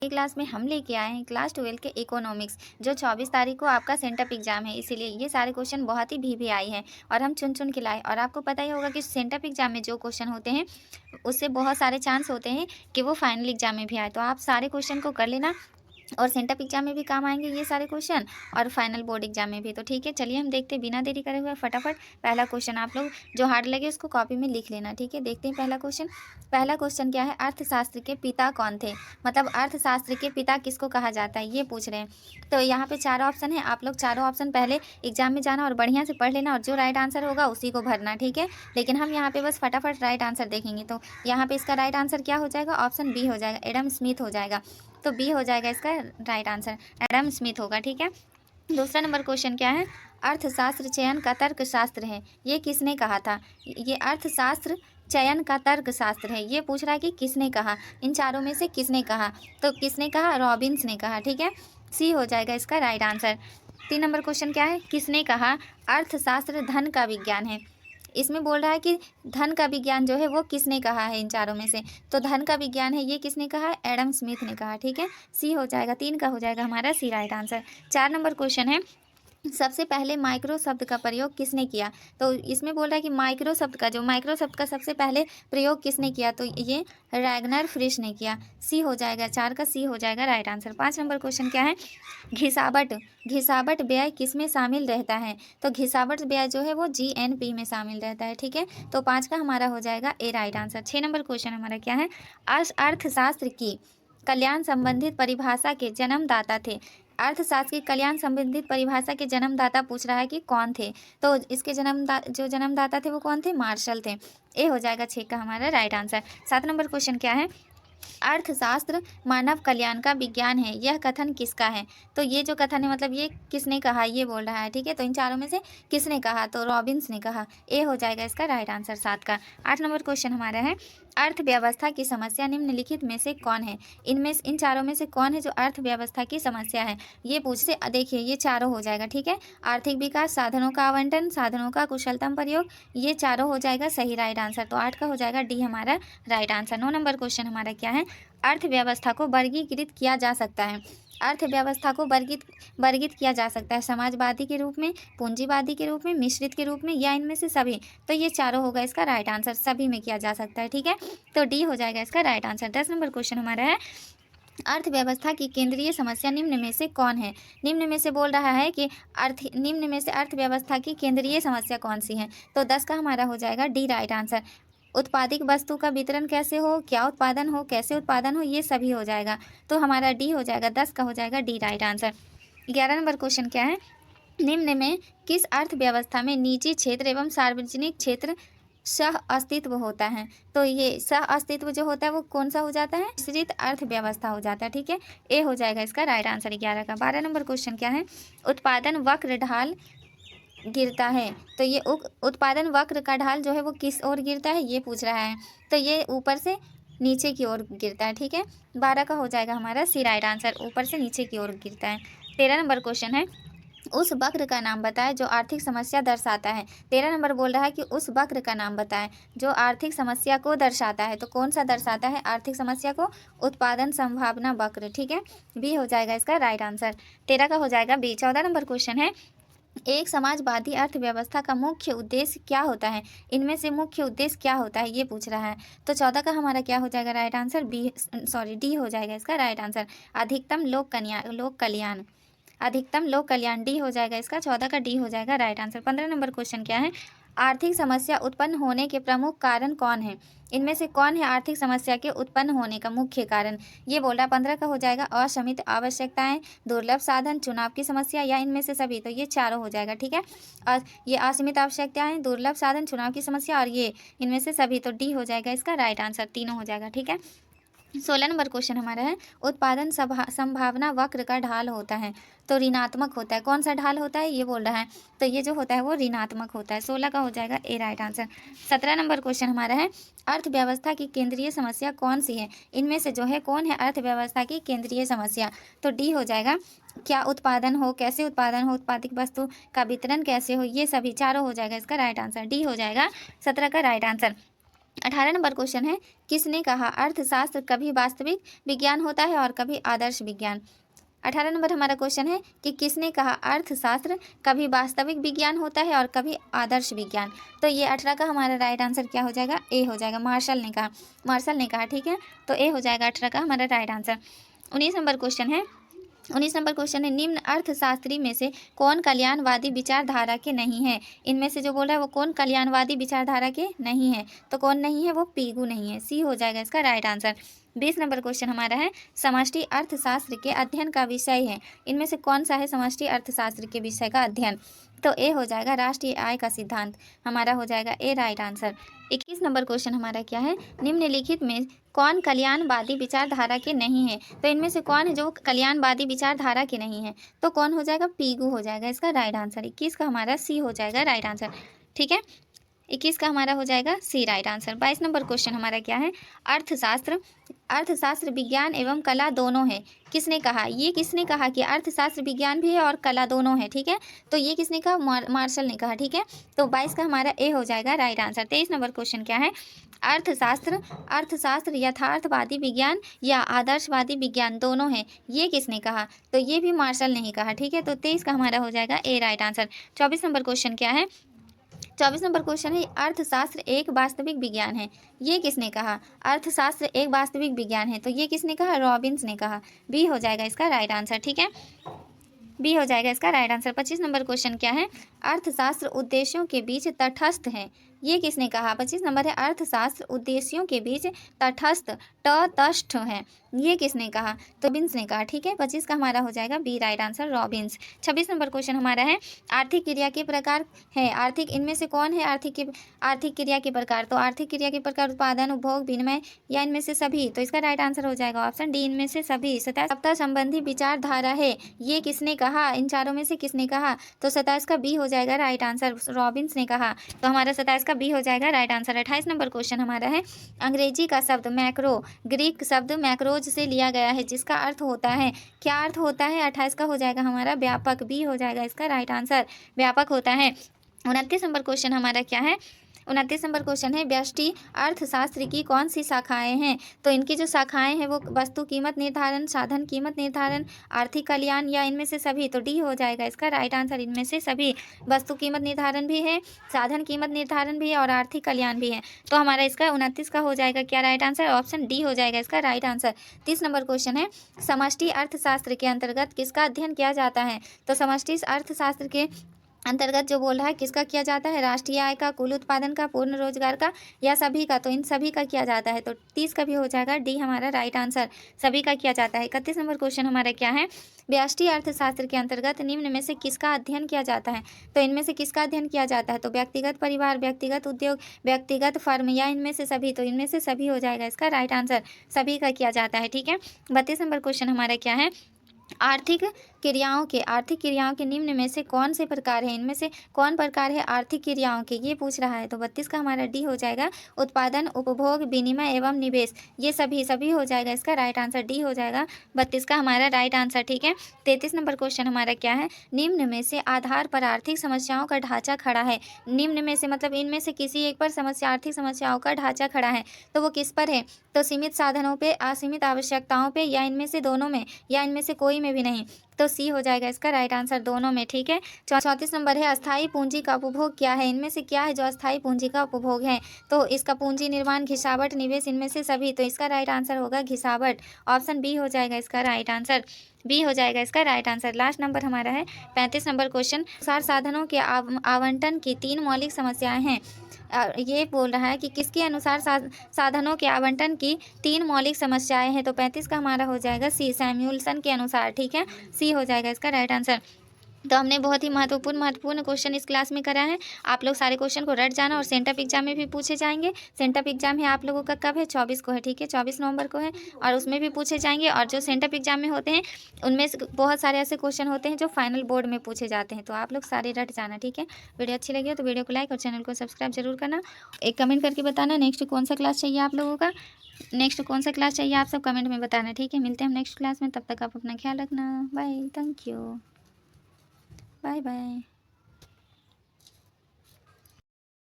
Class में हम लेके आए हैं क्लास 12 के इकोनॉमिक्स, जो 24 तारीख को आपका सेंटअप एग्जाम है। इसीलिए ये सारे क्वेश्चन बहुत ही भी आई हैं और हम चुन चुन के लाए। और आपको पता ही होगा कि सेंटअप एग्जाम में जो क्वेश्चन होते हैं उससे बहुत सारे चांस होते हैं कि वो फाइनल एग्जाम में भी आए। तो आप सारे क्वेश्चन को कर लेना और सेंटअप एग्जाम में भी काम आएंगे ये सारे क्वेश्चन, और फाइनल बोर्ड एग्जाम में भी। तो ठीक है, चलिए हम देखते हैं बिना देरी करे हुए फटाफट। पहला क्वेश्चन आप लोग जो हार्ड लगे उसको कॉपी में लिख लेना। ठीक है, देखते हैं पहला क्वेश्चन। पहला क्वेश्चन क्या है, अर्थशास्त्र के पिता कौन थे? मतलब अर्थशास्त्र के पिता किसको कहा जाता है, ये पूछ रहे हैं। तो यहाँ पे चार ऑप्शन है, आप लोग चारों ऑप्शन पहले एग्जाम में जाना और बढ़िया से पढ़ लेना, और जो राइट आंसर होगा उसी को भरना। ठीक है, लेकिन हम यहाँ पे बस फटाफट राइट आंसर देखेंगे। तो यहाँ पे इसका राइट आंसर क्या हो जाएगा, ऑप्शन बी हो जाएगा, एडम स्मिथ हो जाएगा। तो बी हो जाएगा इसका राइट आंसर, एडम स्मिथ होगा। ठीक है, दूसरा नंबर क्वेश्चन क्या है, अर्थशास्त्र चयन का तर्कशास्त्र है, ये किसने कहा था? ये अर्थशास्त्र चयन का तर्कशास्त्र है, ये पूछ रहा है कि किसने कहा, इन चारों में से किसने कहा? तो किसने कहा, रॉबिन्स ने कहा। ठीक है, सी हो जाएगा इसका राइट आंसर। 3 नंबर क्वेश्चन क्या है, किसने कहा अर्थशास्त्र धन का विज्ञान है? इसमें बोल रहा है कि धन का विज्ञान जो है वो किसने कहा है इन चारों में से? तो धन का विज्ञान है ये किसने कहा है, एडम स्मिथ ने कहा। ठीक है, सी हो जाएगा, 3 का हो जाएगा हमारा सी राइट आंसर। 4 नंबर क्वेश्चन है, सबसे पहले माइक्रो शब्द का प्रयोग किसने किया? तो इसमें बोल रहा है कि माइक्रो शब्द का, जो माइक्रो शब्द का सबसे पहले प्रयोग किसने किया? तो ये रैगनर फ्रिश ने किया। सी हो जाएगा, 4 का सी हो जाएगा राइट आंसर। 5 नंबर क्वेश्चन क्या है, घिसावट घिसावट व्यय किस में शामिल रहता है? तो घिसावट व्यय जो है वो जीएनपी में शामिल रहता है। ठीक है, तो 5 का हमारा हो जाएगा ए राइट आंसर। 6 नंबर क्वेश्चन हमारा क्या है, अर्थशास्त्र की कल्याण संबंधित परिभाषा के जन्मदाता थे? अर्थशास्त्र की कल्याण संबंधित परिभाषा के जन्मदाता पूछ रहा है कि कौन थे? तो इसके जो जन्मदाता थे वो कौन थे, मार्शल थे। ए हो जाएगा 6 का हमारा राइट आंसर। 7 नंबर क्वेश्चन क्या है, अर्थशास्त्र मानव कल्याण का विज्ञान है, यह कथन किसका है? तो ये जो कथन है मतलब ये किसने कहा, ये बोल रहा है। ठीक है, तो इन चारों में से किसने कहा? तो रॉबिन्स ने कहा। ए हो जाएगा इसका राइट आंसर 7 का। 8 नंबर क्वेश्चन हमारा है, अर्थव्यवस्था की समस्या निम्नलिखित में से कौन है? इन चारों में से कौन है जो अर्थव्यवस्था की समस्या है, ये पूछ से। देखिए ये चारों हो जाएगा। ठीक है, आर्थिक विकास, साधनों का आवंटन, साधनों का कुशलतम प्रयोग, ये चारों हो जाएगा सही राइट आंसर। तो 8 का हो जाएगा डी हमारा राइट आंसर। 9 नंबर क्वेश्चन हमारा क्या है, अर्थव्यवस्था को वर्गीकृत किया जा सकता है। अर्थव्यवस्था को वर्गित किया जा सकता है समाजवादी के रूप में, पूंजीवादी के रूप में, मिश्रित के रूप में, या इनमें से सभी। तो ये चारों होगा इसका राइट आंसर, सभी में किया जा सकता है। ठीक है, तो डी हो जाएगा इसका राइट आंसर। 10 नंबर क्वेश्चन हमारा है, अर्थव्यवस्था की केंद्रीय समस्या निम्न में से कौन है? निम्न में से बोल रहा है कि निम्न में से अर्थव्यवस्था की केंद्रीय समस्या कौन सी है? तो 10 का हमारा हो जाएगा डी राइट आंसर। उत्पादित वस्तु का वितरण कैसे हो, क्या उत्पादन हो, कैसे उत्पादन हो, ये सभी हो जाएगा। तो हमारा डी हो जाएगा, 10 का हो जाएगा D right answer. 11 number question क्या है, निम्न में किस अर्थव्यवस्था में निजी क्षेत्र एवं सार्वजनिक क्षेत्र सह अस्तित्व होता है? तो ये सह अस्तित्व जो होता है वो कौन सा हो जाता है, मिश्रित अर्थव्यवस्था हो जाता है। ठीक है, ए हो जाएगा इसका राइट आंसर 11 का। 12 नंबर क्वेश्चन क्या है, उत्पादन वक्र ढाल गिरता है, तो ये उत्पादन वक्र का ढाल जो है वो किस ओर गिरता है, ये पूछ रहा है। तो ये ऊपर से नीचे की ओर गिरता है। ठीक है, 12 का हो जाएगा हमारा सी राइट आंसर, ऊपर से नीचे की ओर गिरता है। 13 नंबर क्वेश्चन है, उस वक्र का नाम बताएं जो आर्थिक समस्या दर्शाता है। 13 नंबर बोल रहा है कि उस वक्र का नाम बताएं जो आर्थिक समस्या को दर्शाता है। तो कौन सा दर्शाता है आर्थिक समस्या को, उत्पादन संभावना वक्र। ठीक है, बी हो जाएगा इसका राइट आंसर। 13 का हो जाएगा बी। 14 नंबर क्वेश्चन है, एक समाजवादी अर्थव्यवस्था का मुख्य उद्देश्य क्या होता है? इनमें से मुख्य उद्देश्य क्या होता है, ये पूछ रहा है। तो 14 का हमारा क्या हो जाएगा राइट आंसर, डी हो जाएगा इसका राइट आंसर, अधिकतम लोक कल्याण। अधिकतम लोक कल्याण डी हो जाएगा इसका, 14 का डी हो जाएगा राइट आंसर। 15 नंबर क्वेश्चन क्या है, आर्थिक समस्या उत्पन्न होने के प्रमुख कारण कौन है? इनमें से कौन है आर्थिक समस्या के उत्पन्न होने का मुख्य कारण, ये बोल रहा है। 15 का हो जाएगा असीमित आवश्यकताएं, दुर्लभ साधन, चुनाव की समस्या, या इनमें से सभी। तो ये चारों हो जाएगा। ठीक है, और ये असीमित आवश्यकताएं, दुर्लभ साधन, चुनाव की समस्या और ये इनमें से सभी। तो डी हो जाएगा इसका राइट आंसर, तीनों हो जाएगा। ठीक है, 16 नंबर क्वेश्चन हमारा है, उत्पादन संभावना वक्र का ढाल होता है, तो ऋणात्मक होता है। कौन सा ढाल होता है, ये बोल रहा है। तो ये जो होता है वो ऋणात्मक होता है। 16 का हो जाएगा ए राइट आंसर। 17 नंबर क्वेश्चन हमारा है, अर्थव्यवस्था की केंद्रीय समस्या कौन सी है? इनमें से जो है कौन है अर्थव्यवस्था की केंद्रीय समस्या? तो डी हो जाएगा, क्या उत्पादन हो, कैसे उत्पादन हो, उत्पादित वस्तु का वितरण कैसे हो, ये सभी चारों हो जाएगा इसका राइट आंसर। डी हो जाएगा 17 का राइट आंसर। 18 नंबर क्वेश्चन है, किसने कहा अर्थशास्त्र कभी वास्तविक विज्ञान होता है और कभी आदर्श विज्ञान। 18 नंबर हमारा क्वेश्चन है कि किसने कहा अर्थशास्त्र कभी वास्तविक विज्ञान होता है और कभी आदर्श विज्ञान। तो ये 18 का हमारा राइट आंसर क्या हो जाएगा, ए हो जाएगा। मार्शल ने कहा, ठीक है, तो ए हो जाएगा 18 का हमारा राइट आंसर। 19 नंबर क्वेश्चन है, 19 नंबर क्वेश्चन है, निम्न अर्थशास्त्री में से कौन कल्याणवादी विचारधारा के नहीं है। इनमें से जो बोला है वो कौन कल्याणवादी विचारधारा के नहीं है, तो कौन नहीं है, वो पीगू नहीं है। सी हो जाएगा इसका राइट आंसर। 20 नंबर क्वेश्चन हमारा है, समष्टि अर्थशास्त्र के अध्ययन का विषय है। इनमें से कौन सा है समष्टि अर्थशास्त्र के विषय का अध्ययन, तो ए हो जाएगा राष्ट्रीय आय का सिद्धांत, हमारा हो जाएगा ए राइट आंसर। 21 नंबर क्वेश्चन हमारा क्या है, निम्नलिखित में कौन कल्याणवादी विचारधारा के नहीं है। तो इनमें से कौन है जो कल्याणवादी विचारधारा के नहीं है, तो कौन हो जाएगा, पीगू हो जाएगा इसका राइट आंसर। 21 का हमारा सी हो जाएगा राइट आंसर, ठीक है, 21 का हमारा हो जाएगा सी राइट आंसर। 22 नंबर क्वेश्चन हमारा क्या है, अर्थशास्त्र विज्ञान एवं कला दोनों है। किसने कहा, ये किसने कहा कि अर्थशास्त्र विज्ञान भी है और कला दोनों है, ठीक है, तो ये किसने कहा, मार्शल ने कहा, ठीक है, तो 22 का हमारा ए हो जाएगा राइट आंसर। 23 नंबर क्वेश्चन क्या है, अर्थशास्त्र यथार्थवादी विज्ञान या आदर्शवादी विज्ञान दोनों है, ये किसने कहा, तो ये भी मार्शल ने ही कहा, ठीक है, तो 23 का हमारा हो जाएगा ए राइट आंसर। 24 नंबर क्वेश्चन क्या है, 24 नंबर क्वेश्चन है, अर्थशास्त्र एक वास्तविक विज्ञान है, ये किसने कहा, अर्थशास्त्र एक वास्तविक विज्ञान है, तो ये किसने कहा, रॉबिन्स ने कहा। बी हो जाएगा इसका राइट आंसर, ठीक है, बी हो जाएगा इसका राइट आंसर। 25 नंबर क्वेश्चन क्या है, अर्थशास्त्र उद्देश्यों के बीच तटस्थ है, ये किसने कहा। 25 नंबर है, अर्थशास्त्र उद्देश्यों के बीच तटस्थ है, ये किसने कहा, तो रॉबिन्स ने कहा, ठीक है, 25 का हमारा हो जाएगा B right answer, Robbins. 26 number question हमारा है, आर्थिक क्रिया के प्रकार है, इनमें से कौन है आर्थिक क्रिया के प्रकार, तो आर्थिक क्रिया के प्रकार उत्पादन, उपभोग, विनिमय या इनमें से सभी, तो इसका राइट आंसर हो जाएगा ऑप्शन डी, इनमें से सभी। सत्ता संबंधी विचारधारा है, ये किसने कहा, इन चारों में से किसने कहा, तो 27 का बी हो जाएगा राइट आंसर, रॉबिन्स ने कहा, तो हमारा 27 का बी हो जाएगा राइट आंसर। 28 नंबर क्वेश्चन हमारा है, अंग्रेजी का शब्द मैक्रो ग्रीक शब्द मैक्रोज से लिया गया है, जिसका अर्थ होता है, क्या अर्थ होता है, 28 का हो जाएगा हमारा व्यापक, बी हो जाएगा इसका राइट आंसर, व्यापक होता है। 29 नंबर क्वेश्चन हमारा क्या है, 29 नंबर क्वेश्चन है, व्यष्टि अर्थशास्त्र की कौन सी शाखाएं हैं, तो इनकी जो शाखाएं हैं वो वस्तु कीमत निर्धारण, साधन कीमत निर्धारण, आर्थिक कल्याण या इनमें से सभी, तो डी हो जाएगा इसका राइट आंसर, इनमें से सभी। वस्तु कीमत निर्धारण भी है, साधन कीमत निर्धारण भी है और आर्थिक कल्याण भी है, तो हमारा इसका 29 का हो जाएगा क्या राइट आंसर, ऑप्शन डी हो जाएगा इसका राइट आंसर। 30 नंबर क्वेश्चन है, समष्टि अर्थशास्त्र के अंतर्गत किसका अध्ययन किया जाता है, तो समष्टि अर्थशास्त्र के अंतर्गत जो बोल रहा है किसका किया जाता है, राष्ट्रीय आय का, कुल उत्पादन का, पूर्ण रोजगार का या सभी का, तो इन सभी का किया जाता है, तो 30 का भी हो जाएगा डी हमारा राइट आंसर, सभी का किया जाता है। 31 नंबर क्वेश्चन हमारा क्या है, व्यष्टि अर्थशास्त्र के अंतर्गत निम्न में से किसका अध्ययन किया जाता है, तो इनमें से किसका अध्ययन किया जाता है, तो व्यक्तिगत परिवार, व्यक्तिगत उद्योग, व्यक्तिगत फर्म या इनमें से सभी, तो इनमें से सभी हो जाएगा इसका राइट आंसर, सभी का किया जाता है, ठीक है। 32 नंबर क्वेश्चन हमारा क्या है, आर्थिक क्रियाओं के निम्न में से कौन से प्रकार है, इनमें से कौन प्रकार है आर्थिक क्रियाओं के, ये पूछ रहा है, तो 32 का हमारा डी हो जाएगा, उत्पादन, उपभोग, विनिमय एवं निवेश, ये सभी हो जाएगा इसका राइट आंसर, डी हो जाएगा 32 का हमारा राइट आंसर, ठीक है। 33 नंबर क्वेश्चन हमारा क्या है, निम्न में से आधार पर आर्थिक समस्याओं का ढांचा खड़ा है, निम्न में से मतलब इनमें से किसी एक पर आर्थिक समस्याओं का ढांचा खड़ा है, तो वो किस पर है, तो सीमित साधनों पे, असीमित आवश्यकताओं पे या इनमें से दोनों में या इनमें से कोई में भी नहीं, तो सी हो जाएगा इसका राइट आंसर, दोनों में, ठीक है। 34 नंबर है, अस्थाई पूंजी का उपभोग क्या है, इनमें से क्या है जो अस्थाई पूंजी का उपभोग है, तो इसका पूंजी निर्माण, घिसावट, निवेश, इनमें से सभी, तो इसका राइट आंसर होगा घिसावट, ऑप्शन बी हो जाएगा इसका राइट आंसर, बी हो जाएगा इसका राइट आंसर। लास्ट नंबर हमारा है 35 नंबर क्वेश्चन, साधनों के आवंटन की 3 मौलिक समस्याएं हैं, ये बोल रहा है कि किसके अनुसार साधनों के आवंटन की 3 मौलिक समस्याएं हैं, तो 35 का हमारा हो जाएगा सी, सैमुअल्सन के अनुसार, ठीक है, सी हो जाएगा इसका राइट आंसर। तो हमने बहुत ही महत्वपूर्ण क्वेश्चन इस क्लास में करा है, आप लोग सारे क्वेश्चन को रट जाना, और सेंटअप एग्जाम में भी पूछे जाएंगे। सेंटअप एग्जाम है आप लोगों का कब है, 24 को है, ठीक है, 24 नवंबर को है, और उसमें भी पूछे जाएंगे, और जो सेंटअप एग्जाम में होते हैं उनमें बहुत सारे ऐसे क्वेश्चन होते हैं जो फाइनल बोर्ड में पूछे जाते हैं, तो आप लोग सारे रट जाना, ठीक है। वीडियो अच्छी लगी हो तो वीडियो को लाइक और चैनल को सब्सक्राइब जरूर करना, एक कमेंट करके बताना नेक्स्ट कौन सा क्लास चाहिए आप लोगों का, नेक्स्ट कौन सा क्लास चाहिए आप सब कमेंट में बताना, ठीक है। मिलते हैं हम नेक्स्ट क्लास में, तब तक आप अपना ख्याल रखना, bye, thank you, bye bye.